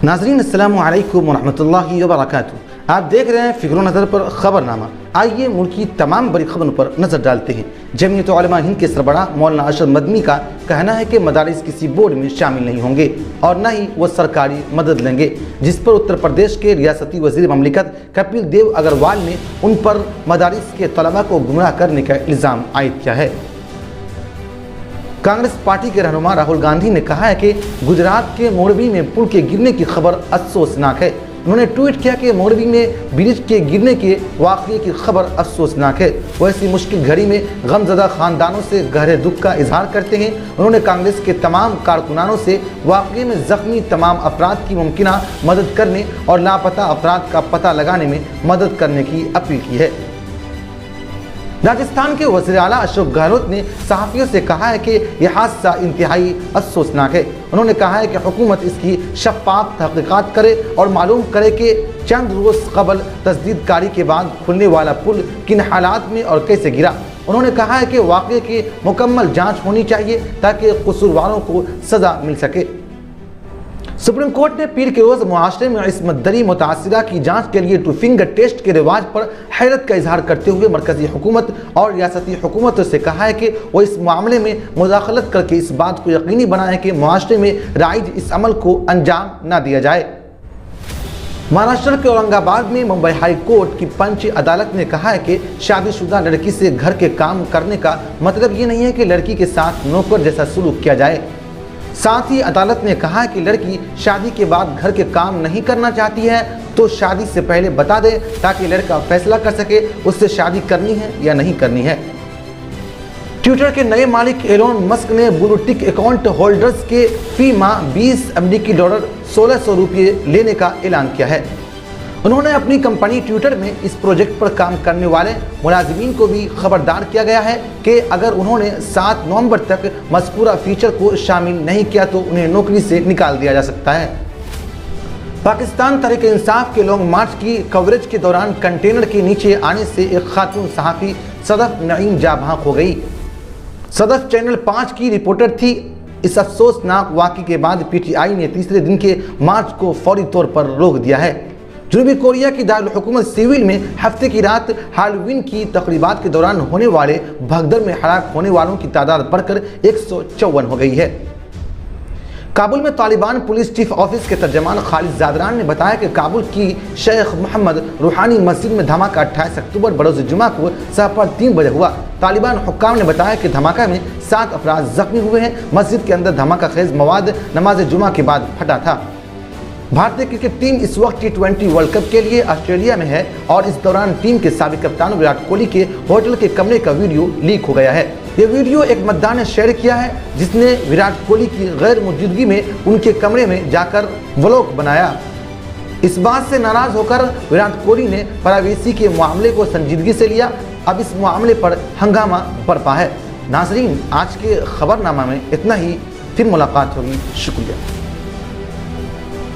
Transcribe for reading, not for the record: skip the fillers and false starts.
नाज़रीन अस्सलामु अलैकुम वरहमतुल्लाहि वबरकातुहू। आप देख रहे हैं फ़िक्र नज़र पर ख़बरनामा। आइए मुल्क की तमाम बड़ी खबरों पर नज़र डालते हैं। जमीयत उलमा हिंद के सरबराह मौलाना अशरफ मदनी का कहना है कि मदारिस किसी बोर्ड में शामिल नहीं होंगे और न ही वो सरकारी मदद लेंगे, जिस पर उत्तर प्रदेश के रियासती वज़ीर ममलिकत कपिल देव अग्रवाल ने उन पर मदारिस के तलबा को गुमराह करने का इल्ज़ाम आयद किया है। कांग्रेस पार्टी के रहनुमा राहुल गांधी ने कहा है कि गुजरात के मोरबी में पुल के गिरने की खबर अफसोसनाक है। उन्होंने ट्वीट किया कि मोरबी में ब्रिज के गिरने के वाक़ये की खबर अफसोसनाक है। वो ऐसी मुश्किल घड़ी में गमज़दा ख़ानदानों से गहरे दुख का इजहार करते हैं। उन्होंने कांग्रेस के तमाम कारकुनानों से वाक़ये में ज़ख्मी तमाम अफराद की मुमकिना मदद करने और लापता अफराद का पता लगाने में मदद करने की अपील की है। राजस्थान के वज़ीर आला अशोक गहलोत ने सहाफ़ियों से कहा है कि यह हादसा इंतहाई अफसोसनाक है। उन्होंने कहा है कि हुकूमत इसकी शफ़ाफ़ तहक़ीक़ात करे और मालूम करे कि चंद रोज़ कबल तस्दीदकारी के बाद खुलने वाला पुल किन हालात में और कैसे गिरा। उन्होंने कहा है कि वाक़ये की मुकम्मल जाँच होनी चाहिए ताकि कसूरवारों को सज़ा मिल सके। सुप्रीम कोर्ट ने पीर के रोज़ मुआशरे में इस्मत दरी मुतासिरा की जांच के लिए 2 फिंगर टेस्ट के रिवाज पर हैरत का इजहार करते हुए मरकजी हुकूमत और रियासती हुकूमतों से कहा है कि वो इस मामले में मुदाखलत करके इस बात को यकीनी बनाएं कि मुआशरे में राइज इस अमल को अंजाम न दिया जाए। महाराष्ट्र के औरंगाबाद में मुंबई हाई कोर्ट की पंच अदालत ने कहा है कि शादीशुदा लड़की से घर के काम करने का मतलब ये नहीं है कि लड़की के साथ नौकर जैसा सलूक किया जाए। साथ ही अदालत ने कहा कि लड़की शादी के बाद घर के काम नहीं करना चाहती है तो शादी से पहले बता दे ताकि लड़का फैसला कर सके उससे शादी करनी है या नहीं करनी है। ट्विटर के नए मालिक एलोन मस्क ने ब्लू टिक अकाउंट होल्डर्स के फी माह $20 1600 लेने का ऐलान किया है। उन्होंने अपनी कंपनी ट्विटर में इस प्रोजेक्ट पर काम करने वाले मुलाजिमीन को भी खबरदार किया गया है कि अगर उन्होंने 7 नवंबर तक मज़कूरा फीचर को शामिल नहीं किया तो उन्हें नौकरी से निकाल दिया जा सकता है। पाकिस्तान तहरीक इंसाफ के लॉन्ग मार्च की कवरेज के दौरान कंटेनर के नीचे आने से एक खातून सहाफ़ी सदफ नईम जाँ भाग हो गई। सदफ चैनल 5 की रिपोर्टर थी। इस अफसोसनाक वाक़े के बाद PTI ने तीसरे दिन के मार्च को फौरी तौर पर रोक दिया है। जनूबी कोरिया की दारुल हुकूमत सिविल में हफ्ते की रात हैलोवीन की तकरीबात के दौरान होने वाले भगदड़ में हलाक होने वालों की तादाद बढ़कर 154 हो गई है। काबुल में तालिबान पुलिस चीफ ऑफिस के तर्जमान खालिद जादरान ने बताया कि काबुल की शेख मोहम्मद रूहानी मस्जिद में धमाका 28 अक्टूबर बरोज़ जुमा को सहर 3 बजे हुआ। तालिबान हुक्काम ने बताया कि धमाका में 7 अफराद जख्मी हुए हैं। मस्जिद के अंदर धमाका खेज मवाद नमाज जुमा के बाद फटा था। भारतीय क्रिकेट टीम इस वक्त T20 वर्ल्ड कप के लिए ऑस्ट्रेलिया में है और इस दौरान टीम के साबिक कप्तान विराट कोहली के होटल के कमरे का वीडियो लीक हो गया है। ये वीडियो एक मतदार ने शेयर किया है जिसने विराट कोहली की गैर मौजूदगी में उनके कमरे में जाकर व्लॉग बनाया। इस बात से नाराज होकर विराट कोहली ने प्राइवेसी के मामले को संजीदगी से लिया। अब इस मामले पर हंगामा बरपा है। नाजरीन, आज के खबरनामा में इतना ही। फिर मुलाकात होगी। शुक्रिया।